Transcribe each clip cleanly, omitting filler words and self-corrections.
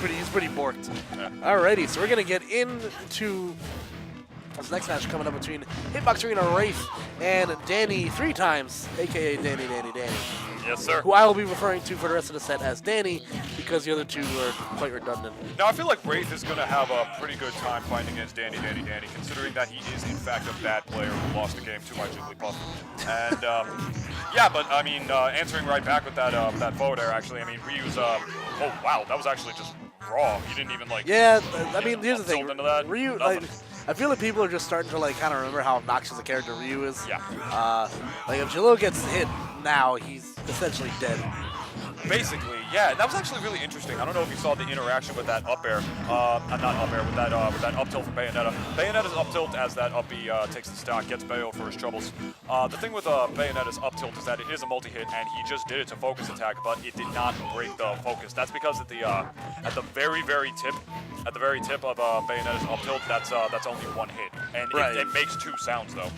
He's pretty borked. Yeah. Alrighty, so we're gonna get into this next match coming up between Hitbox Arena Wraith and Danny 3 times, aka DannyDannyDanny. Yes, sir. Who I will be referring to for the rest of the set as Danny because the other two are quite redundant. Now, I feel like Wraith is going to have a pretty good time fighting against DannyDannyDanny, considering that he is, in fact, a bad player who lost the game to my Jigglypuff. And, yeah, but, I mean, answering right back with that that forward air, actually, I mean, Ryu's, oh, wow, that was actually just raw. He didn't even, like... Yeah, I mean, here's the thing. Into that. Ryu, like, I feel like people are just starting to, like, kind of remember how obnoxious a character Ryu is. Yeah. Like, if Jalil gets hit now, he's essentially dead. Basically, yeah. That was actually really interesting. I don't know if you saw the interaction with that up air. Not up air, with that up tilt from Bayonetta. Bayonetta's up tilt as that up B takes the stock, gets Bayo for his troubles. The thing with Bayonetta's up tilt is that it is a multi-hit, and he just did it to focus attack, but it did not break the focus. That's because at the very tip of Bayonetta's up tilt, that's only one hit, and it makes 2 sounds though.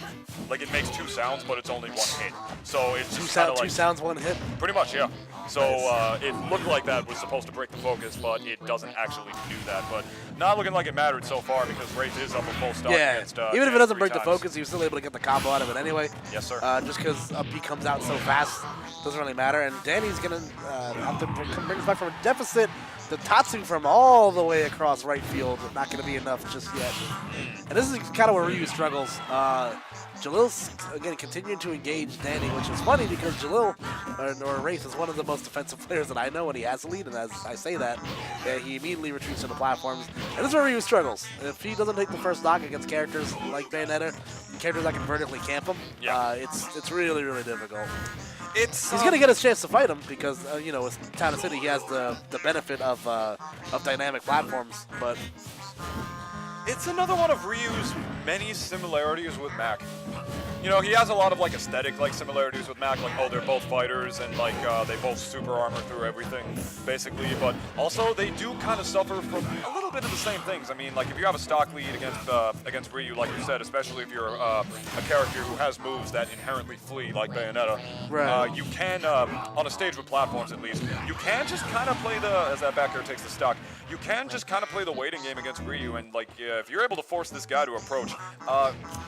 Like it makes 2 sounds, but it's only 1 hit. So it's just kind of like 2 sounds, 1 hit. Pretty much, yeah. So it looked like that was supposed to break the focus, but it doesn't actually do that. But not looking like it mattered so far because Wraith is up a full stock against even if it doesn't break the focus, he was still able to get the combo out of it anyway. Yes, sir. Just because up B comes out so fast, doesn't really matter. And Danny's going to have to bring us back from a deficit. The Tatsu from all the way across right field, not going to be enough just yet. And this is kind of where Ryu struggles. Jalil's, again, continuing to engage Danny, which is funny because Jalil, or Wraith, is one of the most defensive players that I know when he has the lead. And as I say that, he immediately retreats to the platforms. And this is where Ryu struggles. If he doesn't take the first knock against characters like Bayonetta, characters that can vertically camp him, it's really, really difficult. He's going to get his chance to fight him because, you know, with Town & City, he has the benefit of dynamic platforms, but... It's another one of Ryu's many similarities with Mac. You know, he has a lot of, like, aesthetic, like, similarities with Mac, like, oh, they're both fighters, and, like, they both super armor through everything, basically, but also they do kind of suffer from a little bit of the same things. I mean, like, if you have a stock lead against Ryu, like you said, especially if you're a character who has moves that inherently flee, like Bayonetta, you can, on a stage with platforms at least, you can just kind of play as that back air takes the stock, you can just kind of play the waiting game against Ryu, and, like, if you're able to force this guy to approach,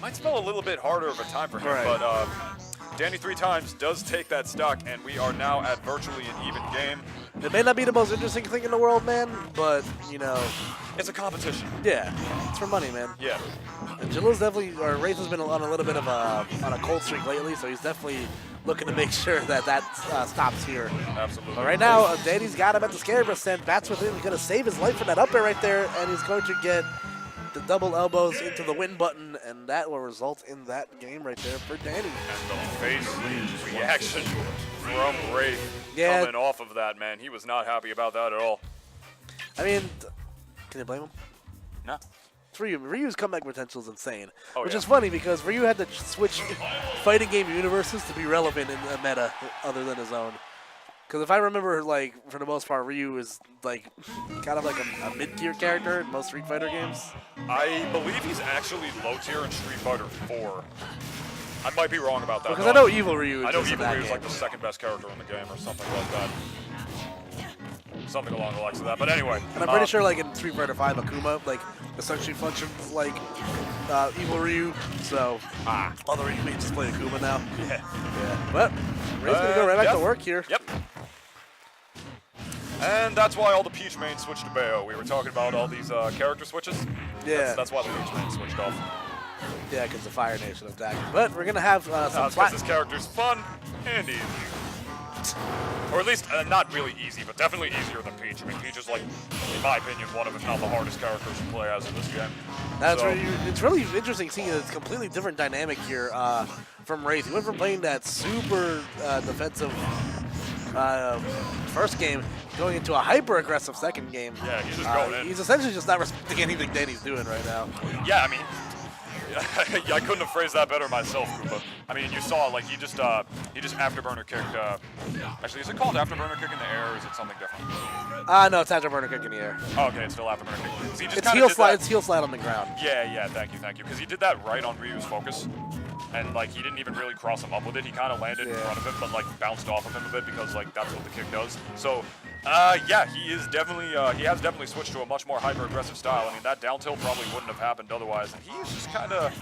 might spell a little bit harder of a time for him, but Danny 3 times does take that stock, and we are now at virtually an even game. It may not be the most interesting thing in the world, man, but, you know... It's a competition. Yeah, it's for money, man. Yeah. And Jalil's definitely, or Wraith has been on a little bit of on a cold streak lately, so he's definitely looking to make sure that stops here. Absolutely. But right now, Danny's got him at the scary percent. Bats with him. He's going to save his life from that up air right there, and he's going to get the double elbows into the win button, and that will result in that game right there for Danny. And the face reaction from Wraith coming off of that, man. He was not happy about that at all. I mean, can you blame him? No. It's Ryu. Ryu's comeback potential is insane, which yeah. is funny because Ryu had to switch fighting game universes to be relevant in a meta other than his own. Because if I remember, like, for the most part, Ryu is, like, kind of like a mid-tier character in most Street Fighter games. I believe he's actually low tier in Street Fighter 4. I might be wrong about that. Because I know Evil Ryu is I know Evil Ryu is like the second best character in the game or something like that. Something along the lines of that. But anyway. And I'm pretty sure, like, in Street Fighter 5, Akuma, like, essentially functions like Evil Ryu. So, all the Ryu mates play Akuma now. Yeah. But Ray's going to go right back to work here. Yep. And that's why all the Peach mains switched to Bayo. We were talking about all these character switches. Yeah. That's why the Peach mains switched off. Yeah, because the Fire Nation attacked. But we're going to have some because this character's fun and easy. Or at least, not really easy, but definitely easier than Peach. I mean, Peach is, like, in my opinion, one of, if not the hardest characters to play as in this game. That's it's really interesting seeing a completely different dynamic here from Wraith. He went from playing that super defensive first game going into a hyper-aggressive second game. Yeah, he's just going in. He's essentially just not respecting anything Danny's doing right now. Yeah, I mean, I couldn't have phrased that better myself, Koopa. I mean, you saw, like, he just afterburner kicked. Actually, is it called afterburner kick in the air, or is it something different? No, it's afterburner kick in the air. Oh, okay, it's still afterburner kick. So he just it's heel slide. It's heel slide on the ground. Yeah, thank you. Because he did that right on Ryu's focus, and like he didn't even really cross him up with it. He kind of landed in front of him, but like bounced off of him a bit because like that's what the kick does. So, yeah, he has definitely switched to a much more hyper-aggressive style. I mean, that down tilt probably wouldn't have happened otherwise. And he's just kind of,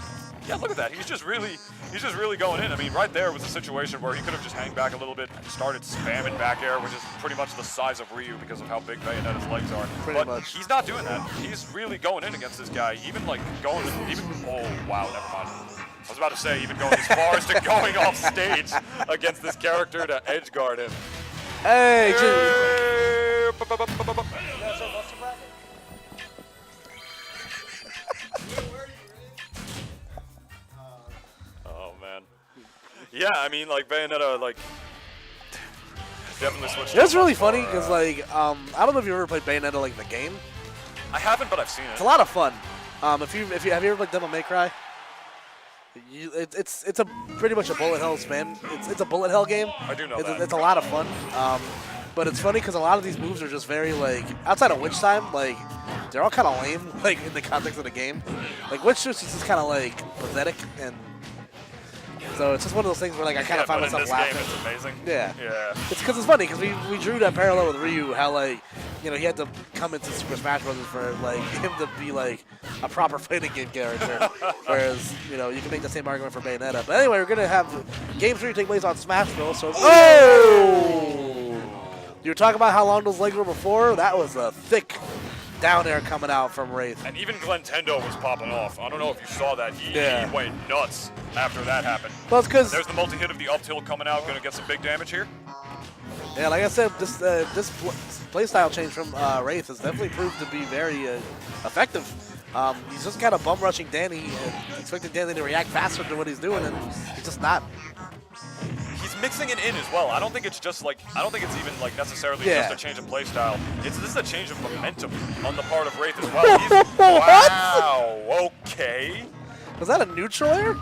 yeah, look at that. He's just really going in. I mean, right there was a situation where he could have just hanged back a little bit and started spamming back air, which is pretty much the size of Ryu because of how big Bayonetta's legs are. Pretty much. He's not doing that. He's really going in against this guy. Even like going, oh wow, never mind. I was about to say even going as far as to going off stage against this character to edge guard him. Hey, oh man. Yeah, I mean like Bayonetta like definitely switched. It's really funny because like I don't know if you ever played Bayonetta like the game. I haven't, but I've seen it. It's a lot of fun. If you have you ever played Devil May Cry? It's a pretty much a bullet hell spam. It's a bullet hell game. I do know that. It's a lot of fun. But it's funny because a lot of these moves are just very like outside of Witch Time, like they're all kind of lame like in the context of the game. Like Witch is just kind of like pathetic, and so it's just one of those things where like I kind of find but in myself this laughing. game, it's amazing. Yeah. Yeah. It's because it's funny because we drew that parallel with Ryu, how like he had to come into Super Smash Bros. For like him to be like a proper fighting game character, whereas you can make the same argument for Bayonetta. But anyway, we're gonna have Game 3 take place on Smash Bros. So you were talking about how long those legs were before. That was a thick down air coming out from Wraith. And even Glentendo was popping off. I don't know if you saw that. He went nuts after that happened. Well, it's because there's the multi-hit of the up tilt coming out, going to get some big damage here. Yeah, like I said, this playstyle change from Wraith has definitely proved to be very effective. He's just kind of bum rushing Danny and expecting Danny to react faster to what he's doing, and he's just not. He's mixing it in as well. I don't think it's just like, I don't think it's even like necessarily just a change of play style. This is a change of momentum on the part of Wraith as well. Wow, okay. Was that a neutral air?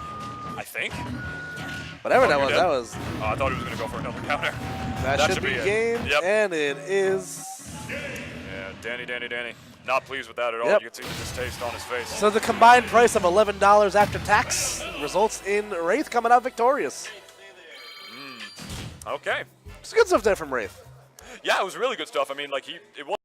I think. Whatever that was. Oh, I thought he was going to go for another counter. That should be game, and it is. Yeah, Danny. Not pleased with that at all. You can see the distaste on his face. So the combined price of $11 after tax results in Wraith coming out victorious. Okay. It's good stuff there from Wraith. Yeah, it was really good stuff. I mean, like it was.